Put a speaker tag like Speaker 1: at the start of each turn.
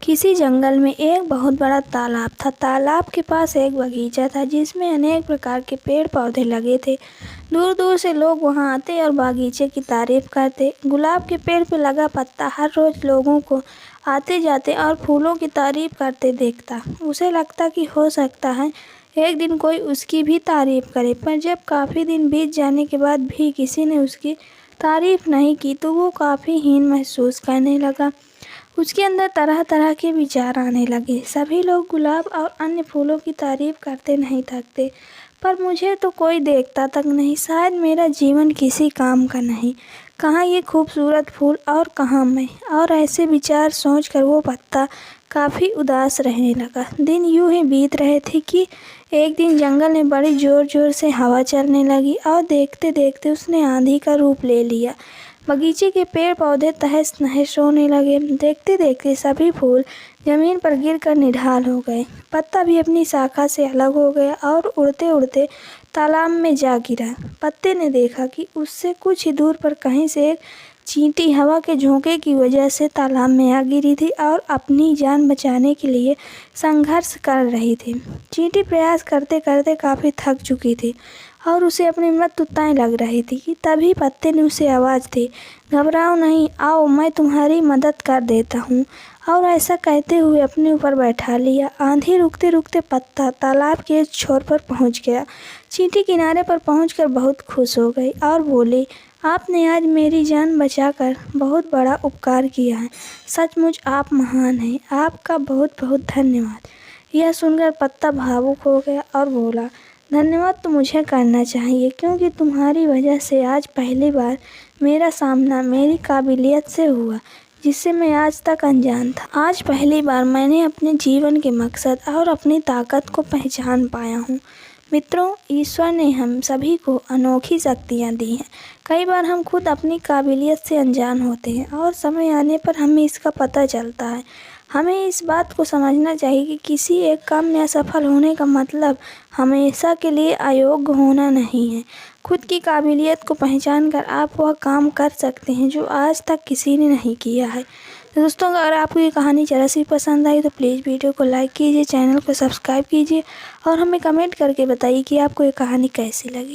Speaker 1: किसी जंगल में एक बहुत बड़ा तालाब था। तालाब के पास एक बगीचा था जिसमें अनेक प्रकार के पेड़ पौधे लगे थे। दूर दूर से लोग वहां आते और बागीचे की तारीफ करते। गुलाब के पेड़ पे लगा पत्ता हर रोज लोगों को आते जाते और फूलों की तारीफ करते देखता। उसे लगता कि हो सकता है एक दिन कोई उसकी भी तारीफ करे, पर जब काफ़ी दिन बीत जाने के बाद भी किसी ने उसकी तारीफ नहीं की तो वो काफ़ी हीन महसूस करने लगा। उसके अंदर तरह तरह के विचार आने लगे। सभी लोग गुलाब और अन्य फूलों की तारीफ करते नहीं थकते, पर मुझे तो कोई देखता तक नहीं। शायद मेरा जीवन किसी काम का नहीं। कहाँ ये खूबसूरत फूल और कहाँ मैं। और ऐसे विचार सोचकर वो पत्ता काफ़ी उदास रहने लगा। दिन यूं ही बीत रहे थे कि एक दिन जंगल में बड़ी जोर जोर से हवा चलने लगी और देखते देखते उसने आंधी का रूप ले लिया। बगीचे के पेड़ पौधे तहस नहस होने लगे। देखते देखते सभी फूल जमीन पर गिरकर निढाल हो गए। पत्ता भी अपनी शाखा से अलग हो गया और उड़ते उड़ते तालाब में जा गिरा। पत्ते ने देखा कि उससे कुछ ही दूर पर कहीं से एक चींटी हवा के झोंके की वजह से तालाब में आ गिरी थी और अपनी जान बचाने के लिए संघर्ष कर रही थी। चींटी प्रयास करते करते काफ़ी थक चुकी थी और उसे अपनी मृत्यु तय लग रही थी कि तभी पत्ते ने उसे आवाज़ दी, घबराओ नहीं, आओ मैं तुम्हारी मदद कर देता हूँ। और ऐसा कहते हुए अपने ऊपर बैठा लिया। आंधी रुकते रुकते पत्ता तालाब के एक छोर पर पहुँच गया। चींटी किनारे पर पहुँचकर बहुत खुश हो गई और बोली, आपने आज मेरी जान बचाकर बहुत बड़ा उपकार किया है। सचमुच आप महान हैं। आपका बहुत बहुत धन्यवाद। यह सुनकर पत्ता भावुक हो गया और बोला, धन्यवाद तो मुझे करना चाहिए, क्योंकि तुम्हारी वजह से आज पहली बार मेरा सामना मेरी काबिलियत से हुआ, जिससे मैं आज तक अनजान था। आज पहली बार मैंने अपने जीवन के मकसद और अपनी ताकत को पहचान पाया हूँ। मित्रों, ईश्वर ने हम सभी को अनोखी शक्तियाँ दी हैं। कई बार हम खुद अपनी काबिलियत से अनजान होते हैं और समय आने पर हमें इसका पता चलता है। हमें इस बात को समझना चाहिए कि किसी एक काम में असफल होने का मतलब हमेशा के लिए अयोग्य होना नहीं है। खुद की काबिलियत को पहचान कर आप वह काम कर सकते हैं जो आज तक किसी ने नहीं किया है। तो दोस्तों, अगर आपको ये कहानी ज़रा सी पसंद आई तो प्लीज़ वीडियो को लाइक कीजिए, चैनल को सब्सक्राइब कीजिए और हमें कमेंट करके बताइए कि आपको ये कहानी कैसी लगी।